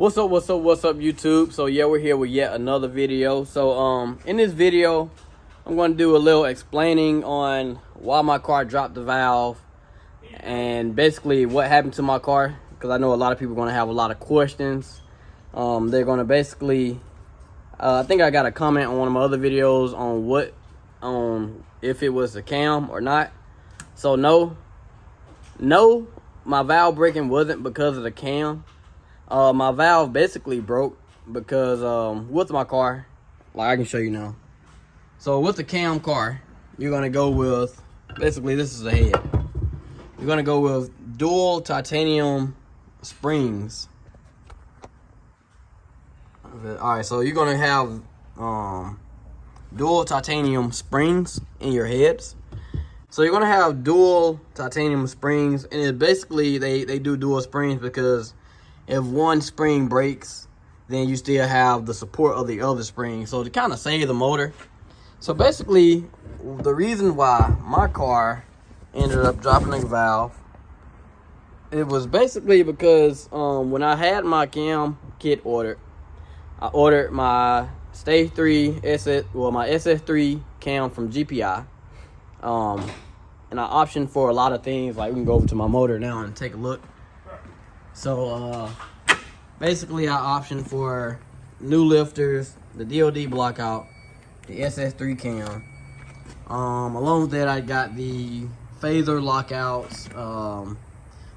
What's up, YouTube? So yeah, we're here with yet another video. So in this video, I'm going to do a little explaining on why my car dropped the valve and basically what happened to my car, because I know a lot of people are going to have a lot of questions. They're going to basically, I think I got a comment on one of my other videos on if it was the cam or not. So no, my valve breaking wasn't because of the cam. My valve basically broke because with my car, like I can show you now. So with the cam car, you're gonna go with, basically this is a head. You're gonna go with dual titanium springs. Alright, so you're gonna have dual titanium springs in your heads. So you're gonna have dual titanium springs, and it basically they do dual springs because if one spring breaks, then you still have the support of the other spring. So to kind of save the motor. So basically, the reason why my car ended up dropping the valve, it was basically because when I had my cam kit ordered, I ordered my Stage 3 SS, well, my SS3 cam from GPI. And I optioned for a lot of things. Like, we can go over to my motor now and take a look. So basically I optioned for new lifters, the DOD blockout, the SS3 cam. Along with that, I got the phaser lockouts.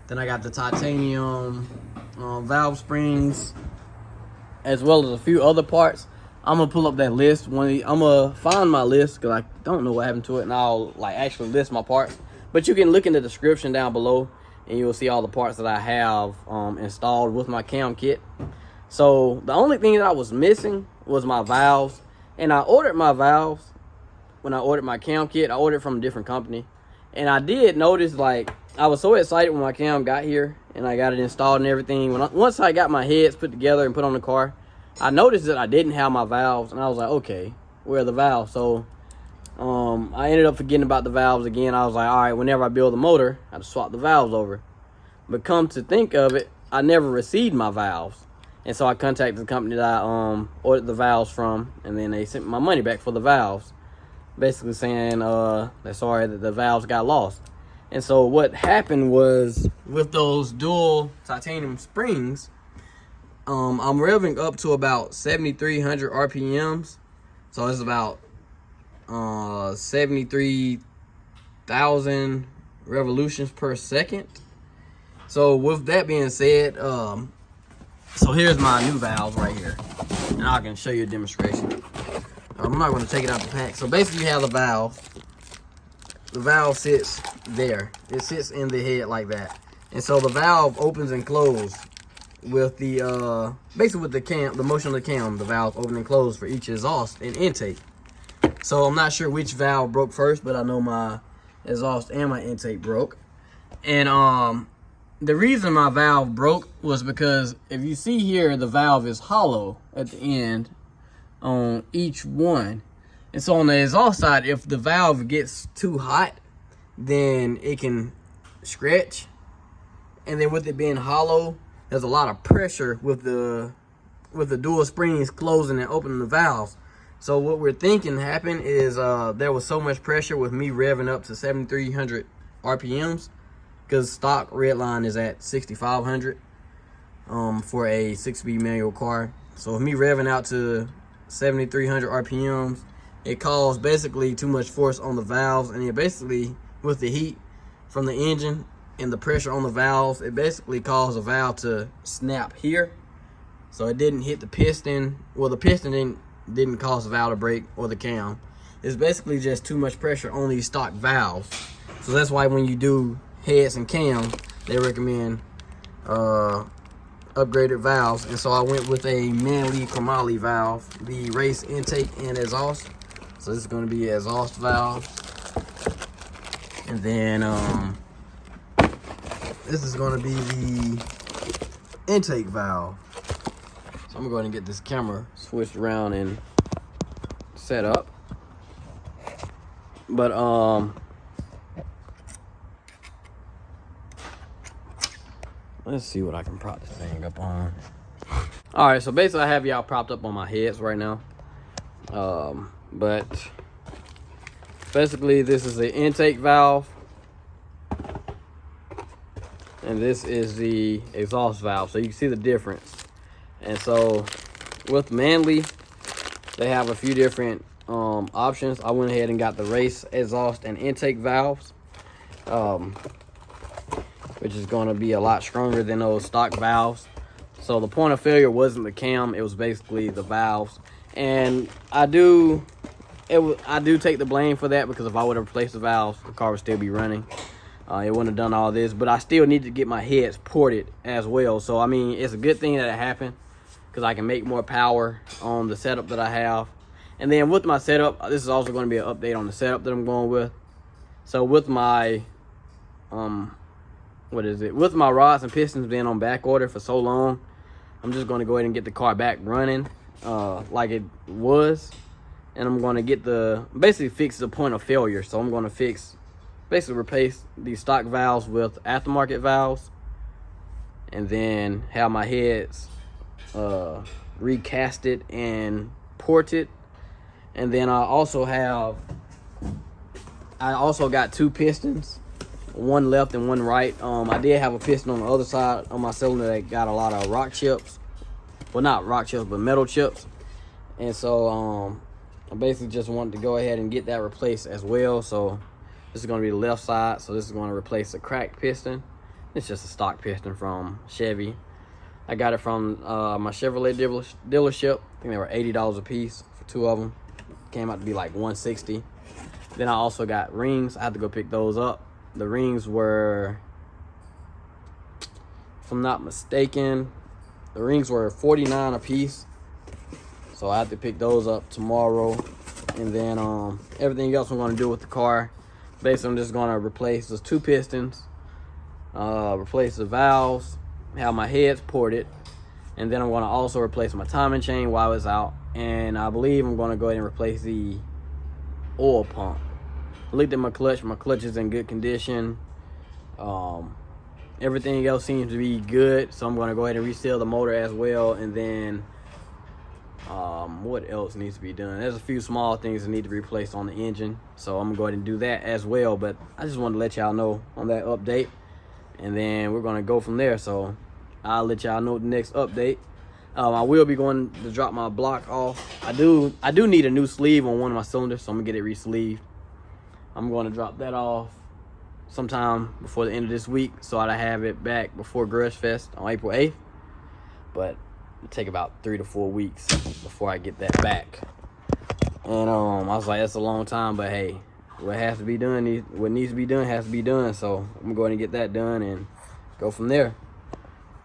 Then I got the titanium valve springs, as well as a few other parts. I'm gonna pull up that list. I'm gonna find my list because I don't know what happened to it, and I'll like actually list my parts. But you can look in the description down below, and you'll see all the parts that I have installed with my cam kit. So the only thing that I was missing was my valves, and I ordered my valves when I ordered my cam kit. I ordered from a different company, and I did notice, like, I was so excited when my cam got here and I got it installed and everything. Once I got my heads put together and put on the car, I noticed that I didn't have my valves, and I was like, okay, where are the valves? So I ended up forgetting about the valves again. I was like, all right, whenever I build the motor, I just swap the valves over. But come to think of it, I never received my valves. And so I contacted the company that I ordered the valves from, and then they sent me my money back for the valves, basically saying they're sorry that the valves got lost. And so what happened was, with those dual titanium springs, I'm revving up to about 7,300 RPMs. So it's about 73,000 revolutions per second. So with that being said, so here's my new valves right here, and I can show you a demonstration. I'm not going to take it out the pack. So basically, you have the valve. The valve sits there. It sits in the head like that, and so the valve opens and closes with the basically with the cam, the motion of the cam. The valve open and close for each exhaust and intake. So I'm not sure which valve broke first, but I know my exhaust and my intake broke. And the reason my valve broke was because if you see here, the valve is hollow at the end on each one. And so on the exhaust side, if the valve gets too hot, then it can scratch. And then with it being hollow, there's a lot of pressure with the dual springs closing and opening the valves. So what we're thinking happened is there was so much pressure with me revving up to 7,300 RPMs, because stock redline is at 6,500 for a 6-speed manual car. So with me revving out to 7,300 RPMs, it caused basically too much force on the valves, and it basically, with the heat from the engine and the pressure on the valves, it basically caused the valve to snap here. So it didn't hit the piston. Well, the piston didn't cause the valve to break, or the cam. It's basically just too much pressure on these stock valves. So that's why when you do heads and cam, they recommend upgraded valves. And so I went with a 1LE valve, the race intake and exhaust. So this is going to be an exhaust valve, and then this is going to be the intake valve. So I'm going to get this camera switched around and set up. But let's see what I can prop this thing up on. All right, so basically I have y'all propped up on my heads right now. But basically this is the intake valve. And this is the exhaust valve. So you can see the difference. And so with 1LE, they have a few different options. I went ahead and got the race exhaust and intake valves, which is going to be a lot stronger than those stock valves. So the point of failure wasn't the cam, it was basically the valves. And I do take the blame for that, because if I would have replaced the valves, the car would still be running. It wouldn't have done all this, but I still need to get my heads ported as well. So I mean, it's a good thing that it happened, because I can make more power on the setup that I have. And then with my setup, this is also going to be an update on the setup that I'm going with. So with my with my rods and pistons being on back order for so long, I'm just going to go ahead and get the car back running like it was. And I'm going to get basically fix the point of failure. So I'm going to basically replace these stock valves with aftermarket valves, and then have my heads recasted and ported. And then I also got two pistons, one left and one right. I did have a piston on the other side on my cylinder that got a lot of rock chips. Well, not rock chips, but metal chips. And so I basically just wanted to go ahead and get that replaced as well. So this is going to be the left side. So this is going to replace a cracked piston. It's just a stock piston from Chevy. I got it from my Chevrolet dealership. I think they were $80 a piece for two of them. Came out to be like $160. Then I also got rings. I had to go pick those up. The rings were, if I'm not mistaken, the rings were $49 a piece. So I have to pick those up tomorrow. And then everything else I'm going to do with the car, basically I'm just going to replace those two pistons, replace the valves, have my heads ported, and then I'm going to also replace my timing chain while it's out. And I believe I'm going to go ahead and replace the oil pump. I looked at my clutch is in good condition. Everything else seems to be good, so I'm going to go ahead and reseal the motor as well. And then what else needs to be done? There's a few small things that need to be replaced on the engine, so I'm gonna go ahead and do that as well. But I just wanted to let y'all know on that update, and then we're gonna go from there. So I'll let y'all know the next update. I will be going to drop my block off. I do need a new sleeve on one of my cylinders, so I'm gonna get it re-sleeved. I'm going to drop that off sometime before the end of this week, so I have it back before Grudge Fest on April 8th. But it'll take about 3 to 4 weeks before I get that back. And I was like, that's a long time, but hey, what has to be done, what needs to be done has to be done. So I'm going to get that done and go from there.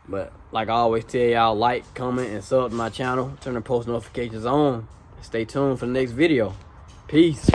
But like I always tell y'all, like, comment, and sub to my channel. Turn the post notifications on. Stay tuned for the next video. Peace.